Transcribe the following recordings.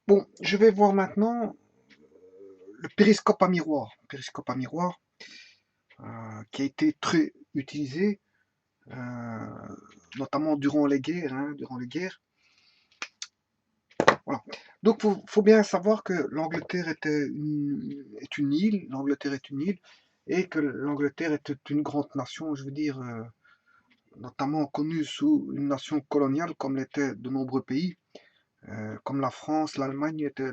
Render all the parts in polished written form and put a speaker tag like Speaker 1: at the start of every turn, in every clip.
Speaker 1: Bon, je vais voir maintenant le périscope à miroir. Périscope à miroir qui a été très utilisé, euh, notamment durant les guerres. Durant les guerres. Voilà. Donc, faut bien savoir que l'Angleterre est une île. L'Angleterre est une île et que l'Angleterre était une grande nation. Je veux dire, notamment connue sous une nation coloniale, comme l'étaient de nombreux pays. Comme la France, l'Allemagne était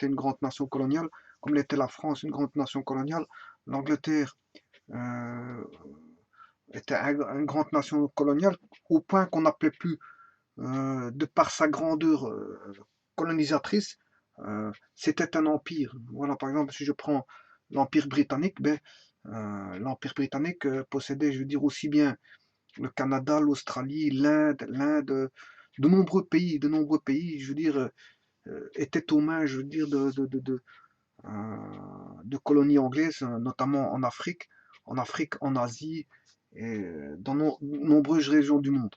Speaker 1: une grande nation coloniale, comme l'était la France, une grande nation coloniale. L'Angleterre euh, était une grande nation coloniale au point qu'on n'appelait plus, de par sa grandeur colonisatrice, c'était un empire. Voilà, par exemple, si je prends l'Empire britannique, l'Empire britannique possédait, je veux dire, aussi bien le Canada, l'Australie, l'Inde, de nombreux pays, je veux dire, étaient aux mains, je veux dire, euh, de colonies anglaises, notamment en Afrique, en Asie et dans nombreuses régions du monde.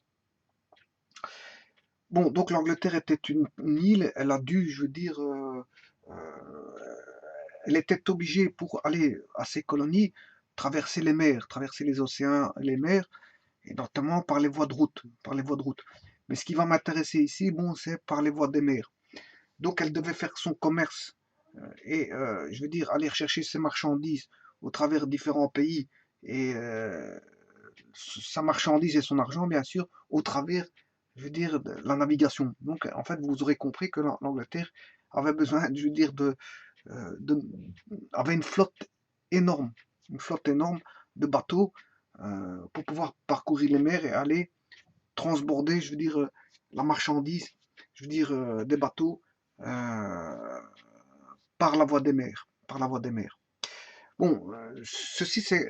Speaker 1: Bon, donc l'Angleterre était une île, elle a dû, je veux dire, elle était obligée pour aller à ses colonies traverser les mers, traverser les océans, les mers, et notamment par les voies de route, par les voies de route. Mais ce qui va m'intéresser ici, bon, c'est par les voies des mers. Donc elle devait faire son commerce et je veux dire aller chercher ses marchandises au travers de différents pays et sa marchandise et son argent bien sûr au travers, je veux dire, de la navigation. Donc en fait vous aurez compris que l'Angleterre avait besoin, je veux dire, de avait une flotte énorme de bateaux pour pouvoir parcourir les mers et aller transborder, je veux dire, la marchandise, je veux dire, des bateaux euh, par la voie des mers, par la voie des mers. Bon, ceci c'est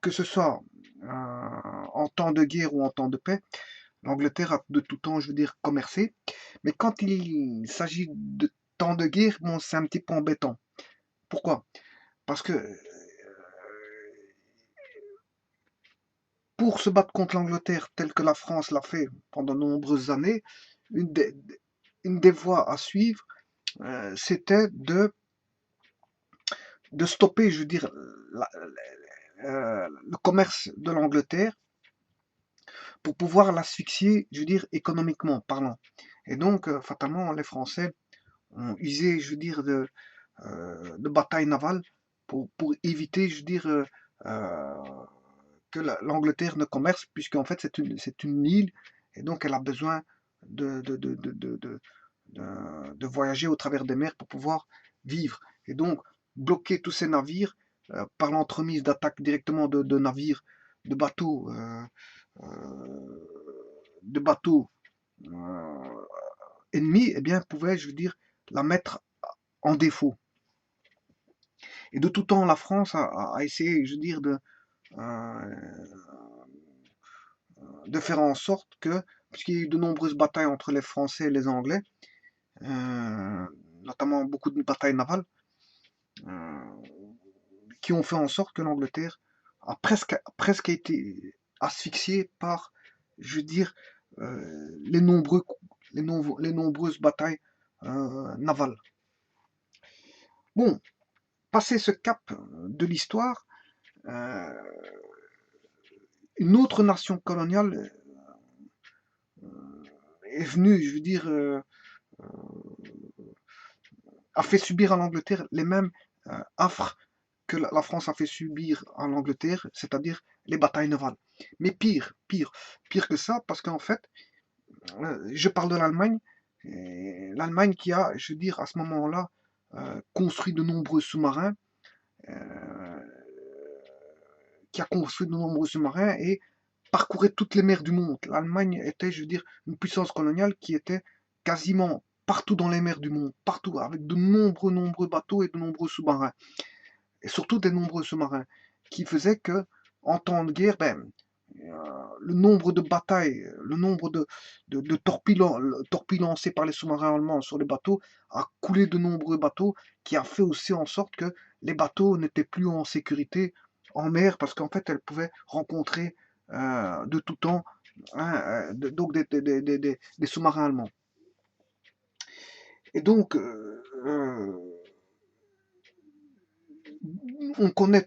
Speaker 1: que ce soit en temps de guerre ou en temps de paix, l'Angleterre a de tout temps, je veux dire, commercé. Mais quand il s'agit de temps de guerre, bon, c'est un petit peu embêtant. Pourquoi? Parce que pour se battre contre l'Angleterre, tel que la France l'a fait pendant de nombreuses années, une des, une des voies à suivre, c'était de stopper, je veux dire, le commerce de l'Angleterre pour pouvoir l'asphyxier, je veux dire, économiquement parlant. Et donc, fatalement, les Français ont usé, je veux dire, de batailles navales pour éviter, je veux dire, euh, que l'Angleterre ne commerce, puisqu'en fait, c'est une île, et donc elle a besoin de, de, de, de, de, de, de voyager au travers des mers pour pouvoir vivre. Et donc, bloquer tous ces navires par l'entremise d'attaques directement de navires, de bateaux, de bateaux ennemis, eh bien, pouvait, je veux dire, la mettre en défaut. Et de tout temps, la France a essayé, je veux dire, de faire en sorte que, puisqu'il y a eu de nombreuses batailles entre les Français et les Anglais, euh, notamment beaucoup de batailles navales, euh, qui ont fait en sorte que l'Angleterre a presque été asphyxiée par, je veux dire, les, nombreux, les nombreuses batailles navales. Bon, passé ce cap de l'histoire, euh, une autre nation coloniale est venue, je veux dire, a fait subir à l'Angleterre les mêmes affres que la France a fait subir à l'Angleterre, c'est-à-dire les batailles navales. Mais pire que ça, parce qu'en fait, je parle de l'Allemagne, l'Allemagne qui a, je veux dire, à ce moment-là, construit de nombreux sous-marins, euh, qui a construit de nombreux sous-marins et parcourait toutes les mers du monde. L'Allemagne était, je veux dire, une puissance coloniale qui était quasiment partout dans les mers du monde, partout, avec de nombreux bateaux et de nombreux sous-marins, et surtout des nombreux sous-marins, qui faisaient que, en temps de guerre, le nombre de batailles, le nombre de torpilles lancées par les sous-marins allemands sur les bateaux a coulé de nombreux bateaux, qui a fait aussi en sorte que les bateaux n'étaient plus en sécurité en mer, parce qu'en fait, elles pouvaient rencontrer de tout temps hein, donc des sous-marins allemands. Et donc, tout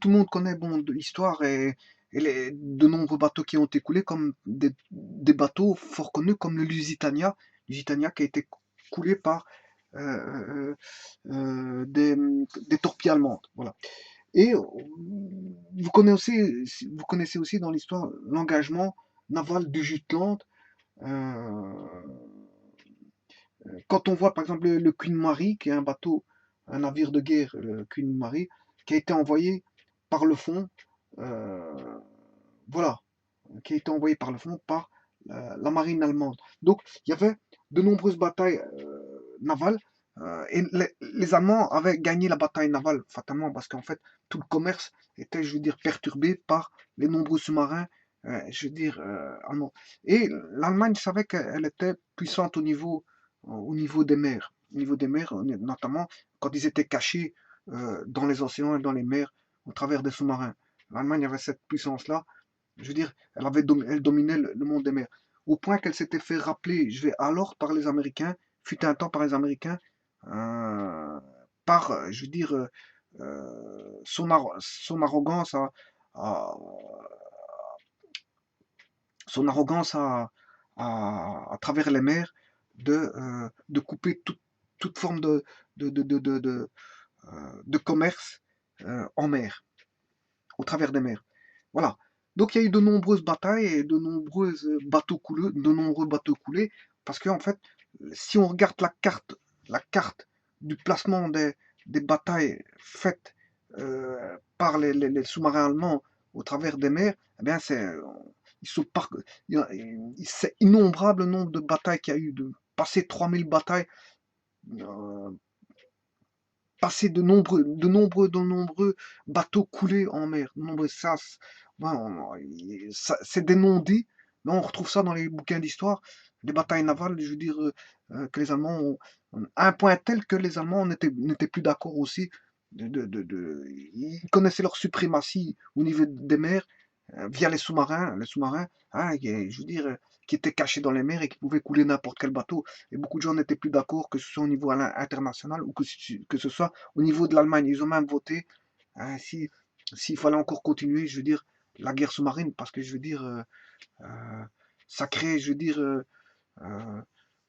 Speaker 1: le monde connaît bon, de l'histoire et de nombreux bateaux qui ont été coulés, comme des bateaux fort connus comme le Lusitania qui a été coulé par euh, des torpilles allemandes. Voilà. Et vous connaissez aussi dans l'histoire l'engagement naval du Jutland. euh, Quand on voit par exemple le Queen Mary, qui est un bateau, un navire de guerre, le Queen Mary, qui a été envoyé par le fond, euh, voilà, qui a été envoyé par le fond par la marine allemande. Donc il y avait de nombreuses batailles navales et les Allemands avaient gagné la bataille navale fatalement parce qu'en fait tout le commerce était, je veux dire, perturbé par les nombreux sous-marins, je veux dire, allemands. Et l'Allemagne savait qu'elle était puissante au niveau des mers. Au niveau des mers, notamment quand ils étaient cachés dans les océans et dans les mers au travers des sous-marins. L'Allemagne avait cette puissance-là. Je veux dire, elle dominait le monde des mers. Au point qu'elle s'était fait rappeler, je vais alors par les Américains, fut un temps par les Américains, par, je veux dire, son arrogance à- son arrogance à travers les mers de couper toute forme de commerce en mer, au travers des mers. Voilà. Donc il y a eu de nombreuses batailles et de nombreux bateaux coulés, parce qu'en fait, si on regarde la carte du placement des batailles faites par les sous-marins allemands au travers des mers, eh bien ils sont par- c'est innombrable le nombre de batailles qu'il y a eu, de passer 3000 batailles, euh, passer de nombreux bateaux coulés en mer, de nombreux sas. Ouais, c'est des non-dits, mais on retrouve ça dans les bouquins d'histoire, les batailles navales, je veux dire, que les Allemands à un point tel que les Allemands n'étaient plus d'accord aussi. Ils connaissaient leur suprématie au niveau des mers via les sous-marins, hein, je veux dire, qui étaient cachés dans les mers et qui pouvaient couler n'importe quel bateau. Et beaucoup de gens n'étaient plus d'accord, que ce soit au niveau international ou que ce soit au niveau de l'Allemagne. Ils ont même voté, hein, s'il fallait encore continuer, je veux dire, la guerre sous-marine, parce que je veux dire, ça crée, je veux dire, euh,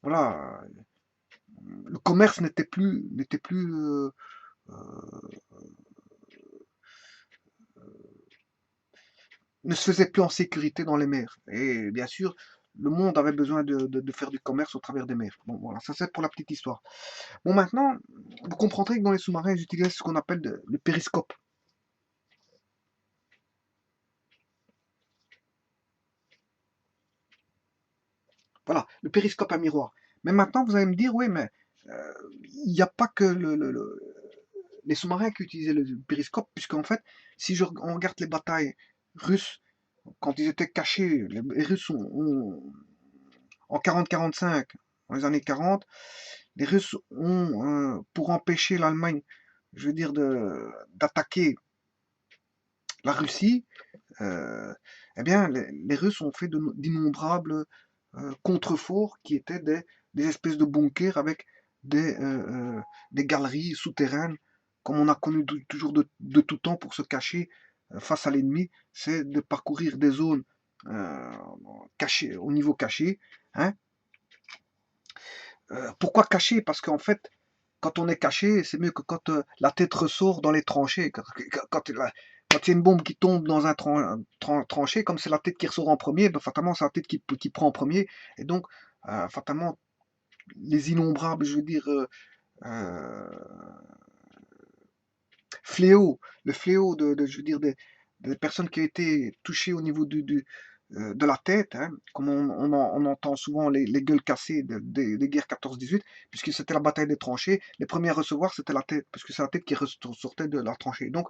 Speaker 1: voilà, le commerce n'était plus, ne se faisait plus en sécurité dans les mers. Et bien sûr, le monde avait besoin de faire du commerce au travers des mers. Bon, voilà, ça c'est pour la petite histoire. Bon, maintenant, vous comprendrez que dans les sous-marins, ils utilisent ce qu'on appelle le périscope. Voilà, le périscope à miroir. Mais maintenant, vous allez me dire, oui, mais euh, il n'y a pas que les sous-marins qui utilisaient le périscope, puisqu'en fait, si on regarde les batailles russes, quand ils étaient cachés, les Russes en 40-45, dans les années 40, les Russes ont, pour empêcher l'Allemagne, je veux dire, d'attaquer la Russie, euh, eh bien, les Russes ont fait d'innombrables contreforts qui étaient des espèces de bunkers avec des galeries souterraines, comme on a connu toujours de tout temps pour se cacher face à l'ennemi, c'est de parcourir des zones euh, cachées, au niveau caché, hein. Pourquoi caché? Parce qu'en fait, quand on est caché, c'est mieux que quand la tête ressort dans les tranchées. Quand il y a une bombe qui tombe dans un tranché, comme c'est la tête qui ressort en premier, ben, fatalement c'est la tête qui prend en premier. Et donc, fatalement, les innombrables, je veux dire, euh, fléaux, le fléau je veux dire, des personnes qui ont été touchées au niveau de la tête, hein, comme on entend souvent les gueules cassées des guerres 14-18, puisque c'était la bataille des tranchées. Les premiers à recevoir, c'était la tête, puisque c'est la tête qui ressortait de la tranchée. Donc,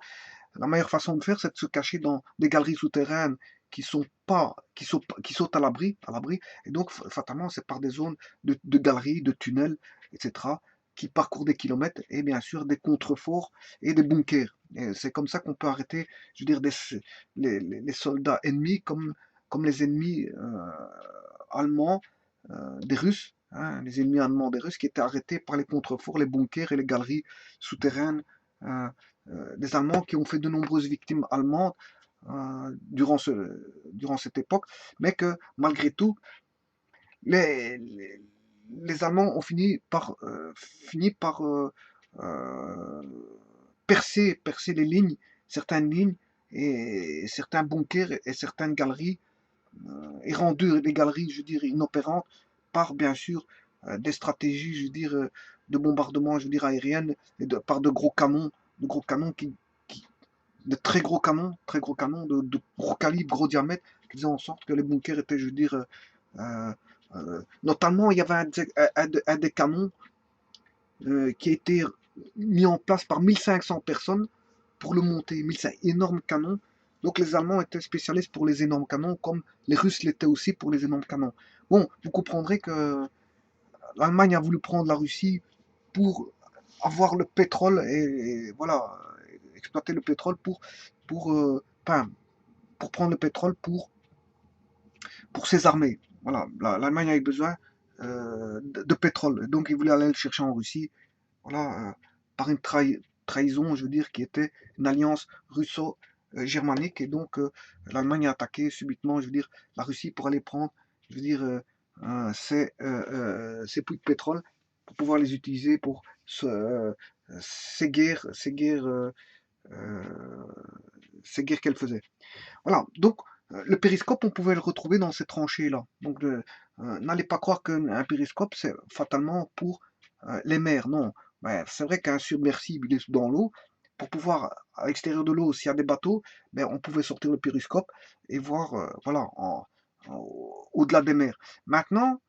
Speaker 1: la meilleure façon de faire, c'est de se cacher dans des galeries souterraines qui sautent à l'abri. Et donc, fatalement, c'est par des zones de galeries, de tunnels, etc., qui parcourent des kilomètres, et bien sûr des contreforts et des bunkers. Et c'est comme ça qu'on peut arrêter, je veux dire, les soldats ennemis comme les ennemis allemands des Russes, hein, les ennemis allemands des Russes qui étaient arrêtés par les contreforts, les bunkers et les galeries souterraines euh, des Allemands qui ont fait de nombreuses victimes allemandes durant cette époque, mais que malgré tout, les, les, les Allemands ont fini par euh, percer les lignes, certaines lignes et certains bunkers et certaines galeries et rendu les galeries, je veux dire, inopérantes par, bien sûr, des stratégies, je veux dire, de bombardement, je veux dire, aériennes, et par de gros canons de très gros canons, de gros calibre, gros diamètre, qui faisaient en sorte que les bunkers étaient, je veux dire, notamment, il y avait un des canons qui a été mis en place par 1500 personnes pour le monter. 1500 énormes canons. Donc les Allemands étaient spécialistes pour les énormes canons, comme les Russes l'étaient aussi pour les énormes canons. Bon, vous comprendrez que l'Allemagne a voulu prendre la Russie pour avoir le pétrole et voilà, exploiter le pétrole pour, enfin, pour prendre le pétrole pour ses armées. Voilà, l'Allemagne avait besoin de pétrole, donc ils voulaient aller le chercher en Russie. Voilà, par une trahison, je veux dire, qui était une alliance russo-germanique. Et donc, l'Allemagne a attaqué subitement, je veux dire, la Russie pour aller prendre, je veux dire, ces puits de pétrole pour pouvoir les utiliser pour euh, ces guerres qu'elle faisait. Voilà, donc le périscope, on pouvait le retrouver dans ces tranchées-là. Donc, n'allez pas croire qu'un périscope, c'est fatalement pour les mers, non. Ben, c'est vrai qu'un submersible, il est dans l'eau. Pour pouvoir, à l'extérieur de l'eau, s'il y a des bateaux, ben, on pouvait sortir le périscope et voir, voilà, au-delà des mers. Maintenant,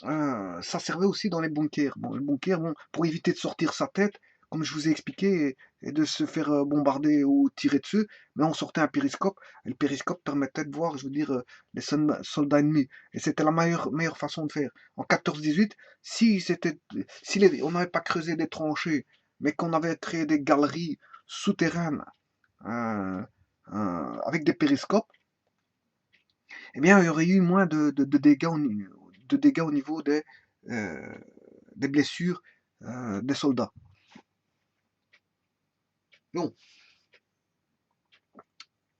Speaker 1: ça servait aussi dans les bunkers. Bon, les bunkers, bon, pour éviter de sortir sa tête, comme je vous ai expliqué, et de se faire bombarder ou tirer dessus, mais on sortait un périscope. Et le périscope permettait de voir, je veux dire, les soldats ennemis. Et c'était la meilleure façon de faire. En 14-18, si on n'avait pas creusé des tranchées, mais qu'on avait créé des galeries souterraines euh, avec des périscopes, eh bien, il y aurait eu moins de dégâts au niveau euh, des blessures des soldats. Donc,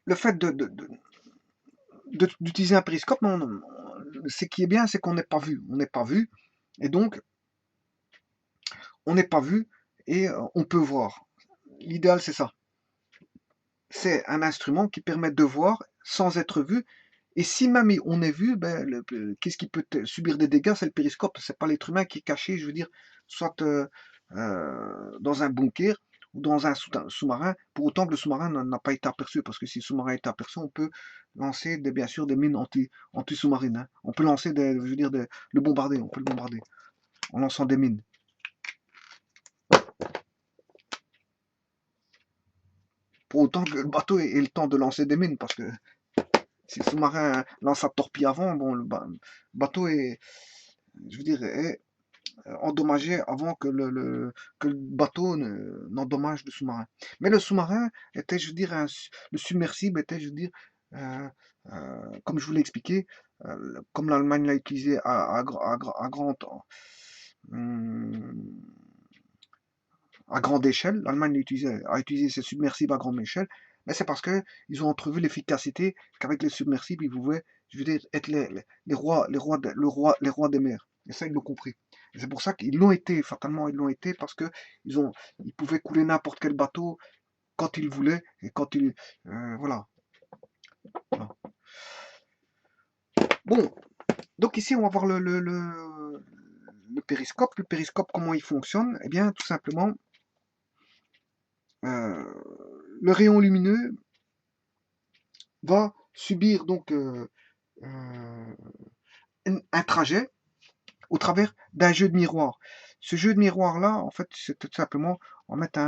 Speaker 1: le fait d'utiliser un périscope, ce qui est bien, c'est qu'on n'est pas vu. On n'est pas vu, et donc, on n'est pas vu, et on peut voir. L'idéal, c'est ça. C'est un instrument qui permet de voir sans être vu. Et si même on est vu, ben, qu'est-ce qui peut subir des dégâts? C'est le périscope. C'est pas l'être humain qui est caché, je veux dire, soit dans un bunker ou dans un sous-marin, pour autant que le sous-marin n'a pas été aperçu, parce que si le sous-marin est aperçu, on peut lancer bien sûr des mines anti-sous-marines. Hein. On peut lancer je veux dire, le bombarder, on peut le bombarder en lançant des mines. Pour autant que le bateau ait le temps de lancer des mines, parce que si le sous-marin lance sa torpille avant, bon, le bateau est, je veux dire, est endommagé avant que le bateau n'endommage le sous-marin. Mais le sous-marin était, je veux dire, le submersible était, je veux dire, euh, comme je vous l'ai expliqué, comme l'Allemagne l'a utilisé hum, à grande échelle, l'Allemagne a utilisé ses submersibles à grande échelle, mais c'est parce qu'ils ont entrevu l'efficacité qu'avec les submersibles, ils pouvaient, je veux dire, être les rois des mers. Et ça, ils l'ont compris. Et c'est pour ça qu'ils l'ont été, fatalement, ils l'ont été, parce que ils pouvaient couler n'importe quel bateau quand ils voulaient, et quand ils... voilà. Voilà. Bon, donc ici, on va voir le périscope. Le périscope, comment il fonctionne? Eh bien, tout simplement, euh, le rayon lumineux va subir donc un trajet au travers d'un jeu de miroir. Ce jeu de miroir-là, en fait, c'est tout simplement, on va mettre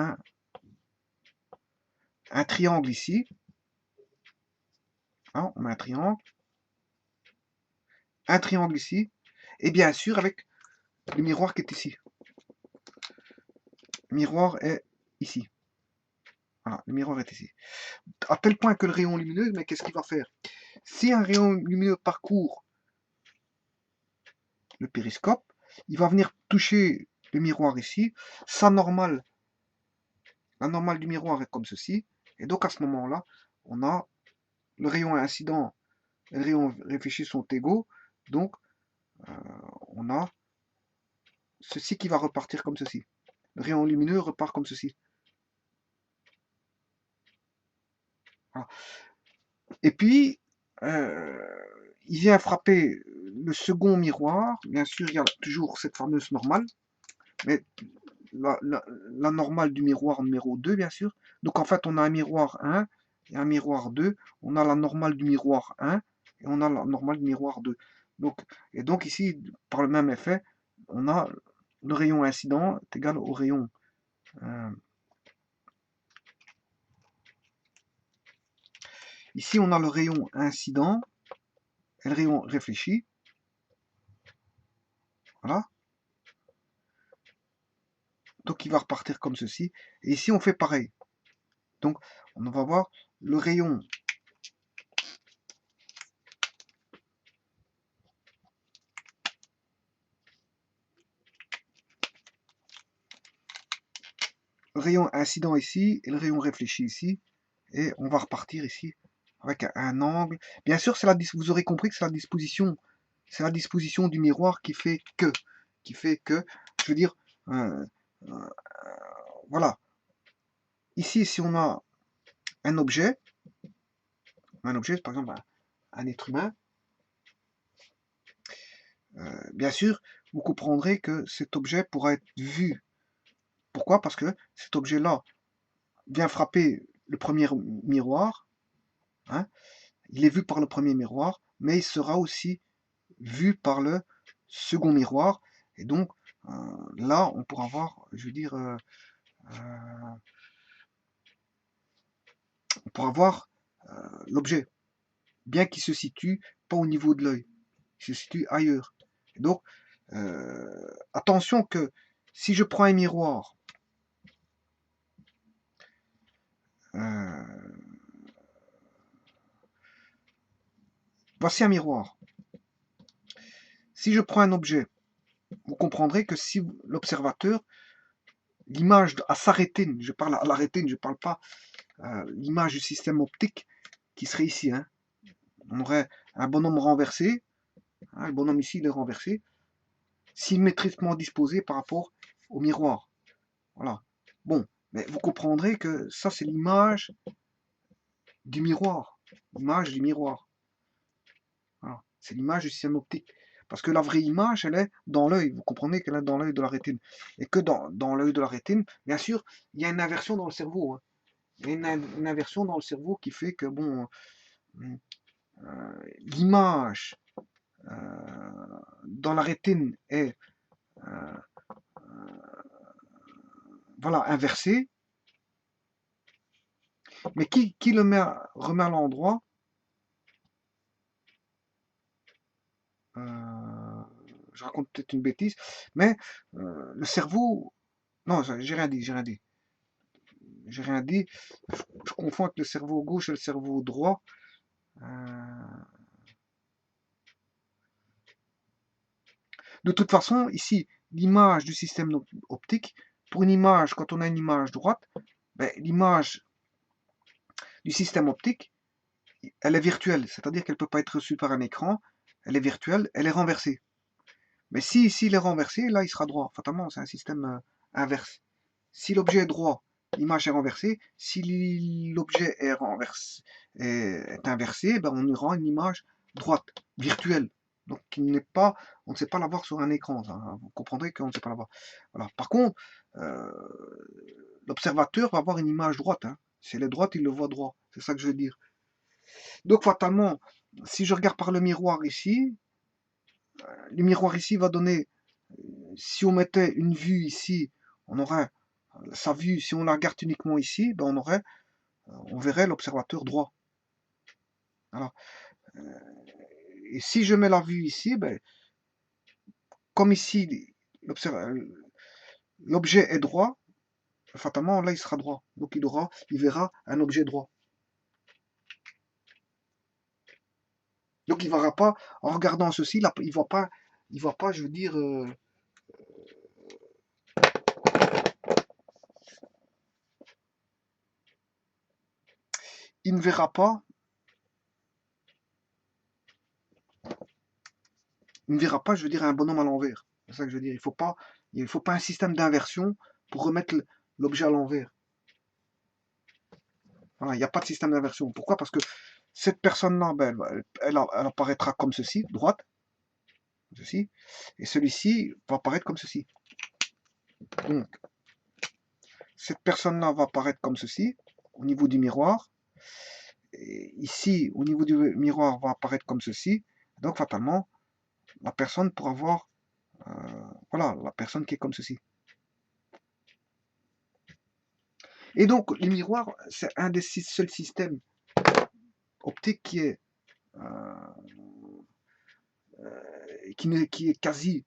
Speaker 1: un triangle ici. Hein, on met un triangle ici, et bien sûr avec le miroir qui est ici. Le miroir est ici. Voilà, le miroir est ici. À tel point que le rayon lumineux, mais qu'est-ce qu'il va faire? Si un rayon lumineux parcourt le périscope, il va venir toucher le miroir ici. La normale du miroir est comme ceci. Et donc à ce moment-là, on a le rayon incident et le rayon réfléchi sont égaux. Donc on a ceci qui va repartir comme ceci. Le rayon lumineux repart comme ceci. Voilà. Et puis, il vient frapper le second miroir. Bien sûr, il y a toujours cette fameuse normale. Mais la normale du miroir numéro 2, bien sûr. Donc en fait, on a un miroir 1 et un miroir 2. On a la normale du miroir 1 et on a la normale du miroir 2. Et donc ici, par le même effet, on a le rayon incident est égal au rayon ici, on a le rayon incident et le rayon réfléchi. Voilà. Donc il va repartir comme ceci. Et ici, on fait pareil. Donc, on va voir le rayon incident ici et le rayon réfléchi ici. Et on va repartir ici avec un angle. Bien sûr, vous aurez compris que c'est la disposition du miroir qui fait que, je veux dire, voilà. Ici, si on a un objet, par exemple un être humain, bien sûr, vous comprendrez que cet objet pourra être vu. Pourquoi? Parce que cet objet-là vient frapper le premier miroir, hein, il est vu par le premier miroir, mais il sera aussi vu par le second miroir, et donc là, on pourra voir, je veux dire, on pourra voir l'objet, bien qu'il se situe pas au niveau de l'œil, il se situe ailleurs. Et donc, attention que si je prends un miroir, voici un miroir. Si je prends un objet, vous comprendrez que si l'observateur, l'image à sa rétine, je parle à la rétine, je ne parle pas l'image du système optique qui serait ici. Hein. On aurait un bonhomme renversé, hein, le bonhomme ici il est renversé, symétriquement disposé par rapport au miroir. Voilà. Bon, mais vous comprendrez que ça c'est l'image du miroir. L'image du miroir. Voilà. C'est l'image du système optique. Parce que la vraie image, elle est dans l'œil. Vous comprenez qu'elle est dans l'œil de la rétine. Et que dans l'œil de la rétine, bien sûr, il y a une inversion dans le cerveau. Hein. Il y a une inversion dans le cerveau qui fait que, bon, l'image dans la rétine est voilà, inversée. Mais qui remet à l'endroit je raconte peut-être une bêtise, mais le cerveau... Non, j'ai rien dit, j'ai rien dit. J'ai rien dit. Je confonds avec le cerveau gauche et le cerveau droit. De toute façon, ici, l'image du système optique, pour une image, quand on a une image droite, ben, l'image du système optique, elle est virtuelle, c'est-à-dire qu'elle ne peut pas être reçue par un écran, elle est virtuelle, elle est renversée. Mais si ici il est renversé, là il sera droit. Fatalement, c'est un système inverse. Si l'objet est droit, l'image est renversée. Si l'objet est inversé, ben on aura une image droite, virtuelle. Donc on ne sait pas l'avoir sur un écran. Ça. Vous comprendrez qu'on ne sait pas l'avoir. Voilà. Par contre, l'observateur va avoir une image droite. Hein. Si elle est droite, il le voit droit. C'est ça que je veux dire. Donc fatalement, si je regarde par le miroir ici, le miroir ici va donner, si on mettait une vue ici, on aurait sa vue, si on la regarde uniquement ici, ben on verrait l'observateur droit. Alors, et si je mets la vue ici, ben, comme ici l'objet est droit, fatalement là il sera droit. Donc il verra un objet droit. Donc il ne verra pas, en regardant ceci, là, il va pas, je veux dire, il ne verra pas, il ne verra pas, je veux dire, un bonhomme à l'envers. C'est ça que je veux dire. Il faut pas un système d'inversion pour remettre l'objet à l'envers. Voilà, il n'y a pas de système d'inversion. Pourquoi? Parce que cette personne-là, ben, elle apparaîtra comme ceci, droite, ceci, et celui-ci va apparaître comme ceci. Donc, cette personne-là va apparaître comme ceci, au niveau du miroir. Et ici, au niveau du miroir, va apparaître comme ceci. Donc, fatalement, la personne pourra voir, euh, voilà, la personne qui est comme ceci. Et donc, les miroirs, c'est un des seuls systèmes optiques qui est quasi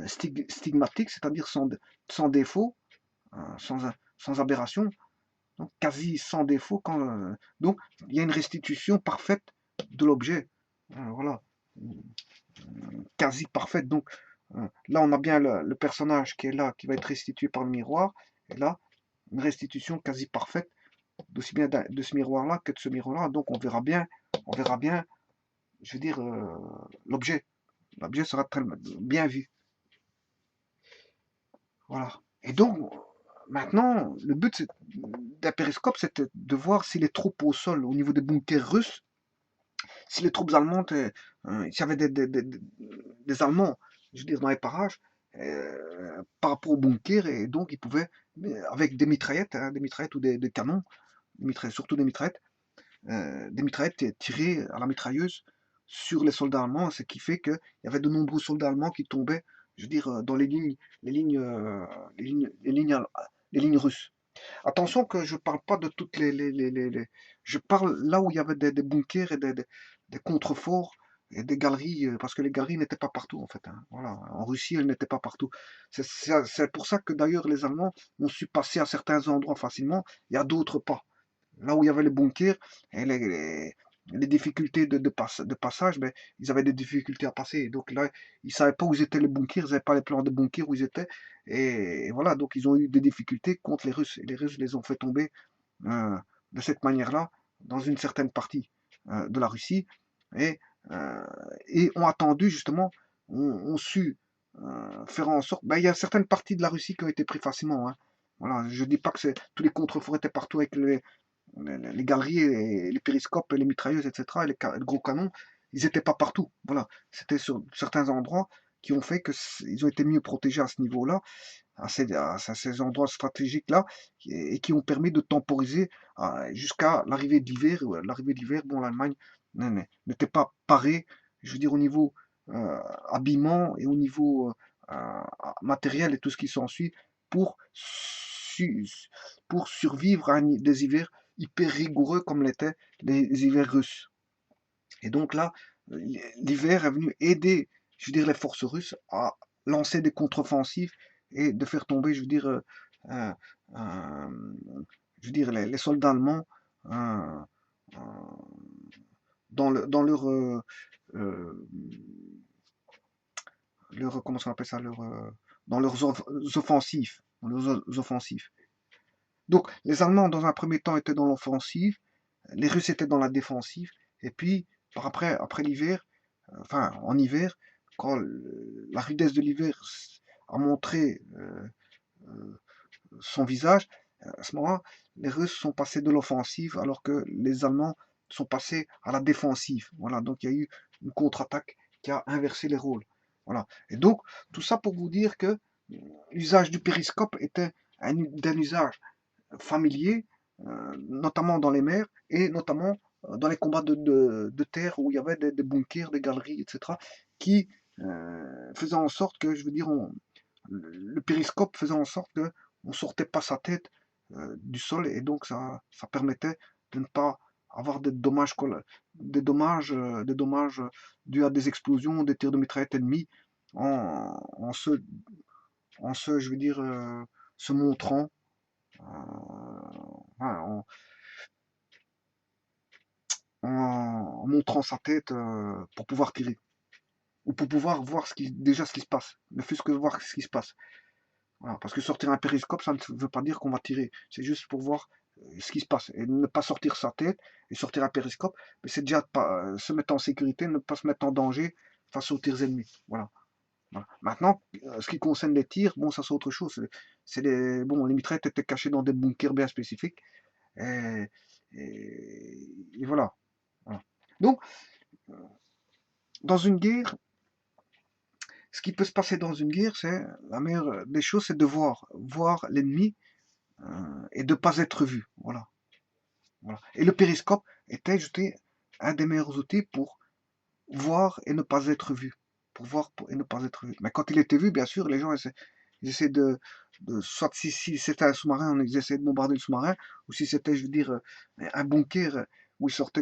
Speaker 1: stigmatique, c'est-à-dire sans défaut, sans aberration, donc quasi sans défaut. Donc, il y a une restitution parfaite de l'objet. Voilà, quasi parfaite. Donc, là, on a bien le personnage qui est là, qui va être restitué par le miroir. Et là, une restitution quasi parfaite d'aussi bien de ce miroir-là que de ce miroir-là. Donc, on verra bien, je veux dire, l'objet. L'objet sera très bien vu. Voilà. Et donc, maintenant, le but d'un périscope, c'était de voir si les troupes au sol, au niveau des bunkers russes, si les troupes allemandes, s'il y avait des Allemands, je veux dire, dans les parages, par rapport aux bunkers, et donc ils pouvaient, avec des mitraillettes ou des canons, surtout des mitraillettes tirées à la mitrailleuse sur les soldats allemands, ce qui fait qu'il y avait de nombreux soldats allemands qui tombaient, je veux dire, dans les lignes, les lignes, les lignes, les lignes russes. Attention que je parle pas de toutes je parle là où il y avait des bunkers et des contreforts et des galeries, parce que les galeries n'étaient pas partout en fait, hein. Voilà. En Russie, elles n'étaient pas partout. C'est pour ça que d'ailleurs les Allemands ont su passer à certains endroits facilement et à d'autres pas. Là où il y avait les bunkers et les difficultés de passage, ben, ils avaient des difficultés à passer. Donc là, ils ne savaient pas où étaient les bunkers, ils n'avaient pas les plans de bunkers où ils étaient. Et voilà, donc ils ont eu des difficultés contre les Russes. Et les Russes les ont fait tomber euh, de cette manière-là dans une certaine partie de la Russie. Et, euh, et ont attendu justement, ont su faire en sorte. Ben, il y a certaines parties de la Russie qui ont été prises facilement, hein. Voilà, je ne dis pas que tous les contreforts étaient partout avec les galeries, les périscopes, les mitrailleuses, etc., les gros canons, ils n'étaient pas partout. Voilà, c'était sur certains endroits qui ont fait qu'ils ont été mieux protégés à ce niveau-là, à ces endroits stratégiques-là, et qui ont permis de temporiser jusqu'à l'arrivée de l'hiver. L'arrivée de l'hiver, bon, l'Allemagne n'était pas parée, je veux dire, au niveau habillement et au niveau matériel et tout ce qui s'ensuit pour, pour survivre à des hivers hyper rigoureux comme l'étaient les hivers russes. Et donc là, l'hiver est venu aider, je veux dire, les forces russes à lancer des contre-offensives et de faire tomber, je veux dire, euh, euh, les soldats allemands euh, euh, euh, comment on appelle ça, dans leurs offensives, Donc, les Allemands, dans un premier temps, étaient dans l'offensive, les Russes étaient dans la défensive, et puis, après l'hiver, enfin, en hiver, quand la rudesse de l'hiver a montré son visage, à ce moment-là, les Russes sont passés de l'offensive, alors que les Allemands sont passés à la défensive. Voilà, donc il y a eu une contre-attaque qui a inversé les rôles. Voilà. Et donc, tout ça pour vous dire que l'usage du périscope était d'un usage familier, notamment dans les mers et notamment dans les combats de terre où il y avait des bunkers, des galeries, etc., qui faisaient en sorte que, je veux dire, le périscope faisait en sorte que on sortait pas sa tête du sol et donc ça permettait de ne pas avoir des dommages dus à des explosions, des tirs de mitraillettes ennemies en, en se, je veux dire, se montrant enfin, en en montrant sa tête pour pouvoir tirer. Ou pour pouvoir voir déjà ce qui se passe. Ne fût-ce que voir ce qui se passe. Voilà, parce que sortir un périscope, ça ne veut pas dire qu'on va tirer. C'est juste pour voir ce qui se passe. Et ne pas sortir sa tête et sortir un périscope, mais c'est déjà pas, se mettre en sécurité, ne pas se mettre en danger face aux tirs ennemis. Voilà. Voilà. Maintenant, ce qui concerne les tirs, bon, ça c'est autre chose. Bon, les mitraillettes étaient cachées dans des bunkers bien spécifiques. Et, et voilà. Voilà. Donc, dans une guerre, ce qui peut se passer dans une guerre, c'est la meilleure des choses, c'est de voir l'ennemi et de ne pas être vu. Voilà. Voilà. Et le périscope était jeté un des meilleurs outils pour voir et ne pas être vu. Pour voir et ne pas être vu. Mais quand il était vu, bien sûr, les gens ils essaient soit si c'était un sous-marin, ils essayaient de bombarder le sous-marin, ou si c'était, je veux dire, un bunker où il sortait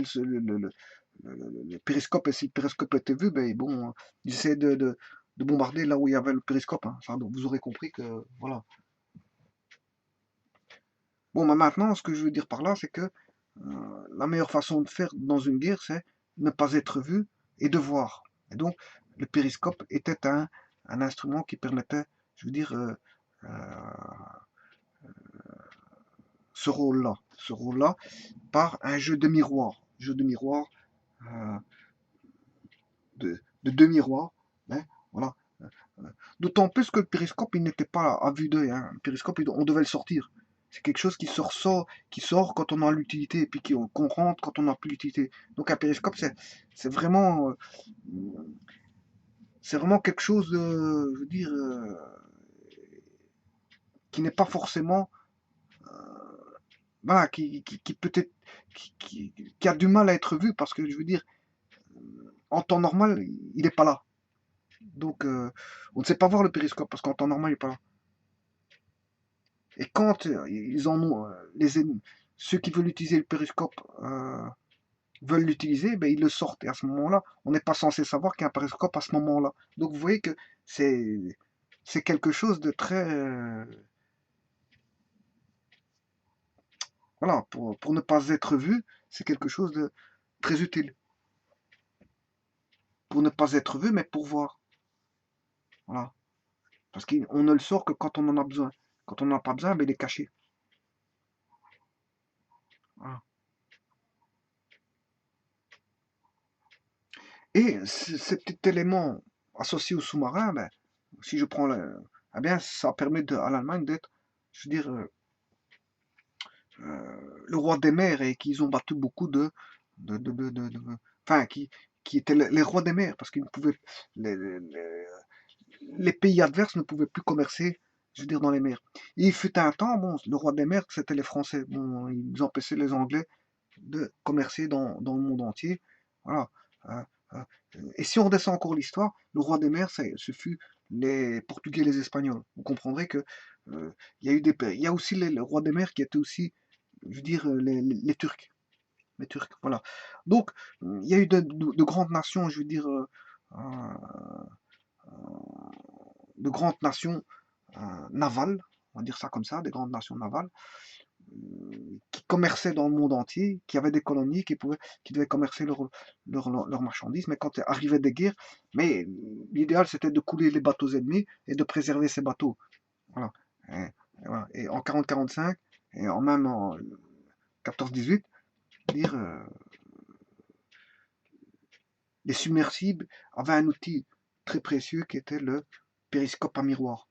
Speaker 1: le périscope, et si le périscope était vu, ben bon, ils essayaient de bombarder là où il y avait le périscope. Hein. Enfin, donc vous aurez compris que, voilà. Bon, bah maintenant, ce que je veux dire par là, c'est que la meilleure façon de faire dans une guerre, c'est ne pas être vu et de voir. Et donc, le périscope était un instrument qui permettait, je veux dire, ce rôle-là, par un jeu de miroir, euh, de deux miroirs, hein, voilà. D'autant plus que le périscope, il n'était pas à vue d'œil. Hein. Le périscope, on devait le sortir. C'est quelque chose qui sort quand on a l'utilité et puis qu'on rentre quand on n'a plus l'utilité. Donc un périscope, c'est vraiment, c'est vraiment quelque chose de, je veux dire, qui n'est pas forcément, voilà, qui peut être, qui a du mal à être vu parce que je veux dire, en temps normal, il n'est pas là. Donc on ne sait pas voir le périscope parce qu'en temps normal, il n'est pas là. Et quand ils en ont, ceux qui veulent utiliser le périscope veulent l'utiliser, ben ils le sortent. Et à ce moment-là, on n'est pas censé savoir qu'il y a un périscope à ce moment-là. Donc vous voyez que c'est c'est quelque chose de très voilà, pour ne pas être vu, c'est quelque chose de très utile. Pour ne pas être vu, mais pour voir. Voilà. Parce qu'on ne le sort que quand on en a besoin. Quand on n'en a pas besoin, ben il est caché. Voilà. Et ces petits éléments associés au sous-marin, ben, si je prends eh bien, ça permet à l'Allemagne d'être, je veux dire, le roi des mers et qu'ils ont battu beaucoup enfin, qui étaient les rois des mers parce qu'ils ne pouvaient, les, les- les pays adverses ne pouvaient plus commercer, je veux dire, dans les mers. Et il fut un temps, bon, le roi des mers, c'était les Français. Bon, ils empêchaient les Anglais de commercer dans le monde entier. Voilà. Euh, euh, et si on redescend encore l'histoire, le roi des mers, ce fut les Portugais et les Espagnols. Vous comprendrez que il y a eu il y a aussi le roi des mers qui était aussi, je veux dire, les Turcs. Les Turcs, voilà. Donc, il y a eu de grandes nations, je veux dire, de grandes nations navales, on va dire ça comme ça, des grandes nations navales, qui commerçaient dans le monde entier, qui avaient des colonies, qui devaient commercer leurs marchandises, mais quand arrivaient des guerres, mais l'idéal c'était de couler les bateaux ennemis et de préserver ces bateaux. Voilà. Voilà. Et en 40-45, et même en 14-18, dire, les submersibles avaient un outil très précieux qui était le périscope à miroir.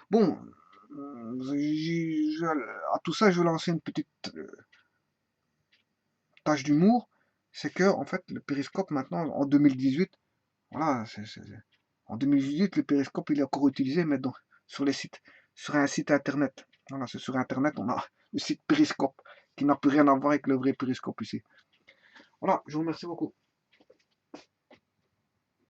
Speaker 1: Bon, à tout ça, je vais lancer une petite tâche d'humour. C'est que, en fait, le périscope, maintenant, en 2018, voilà, en 2018, le périscope, il est encore utilisé, mais sur les sites, sur un site internet. Voilà, c'est sur internet, on a le site périscope, qui n'a plus rien à voir avec le vrai périscope ici. Voilà, je vous remercie beaucoup.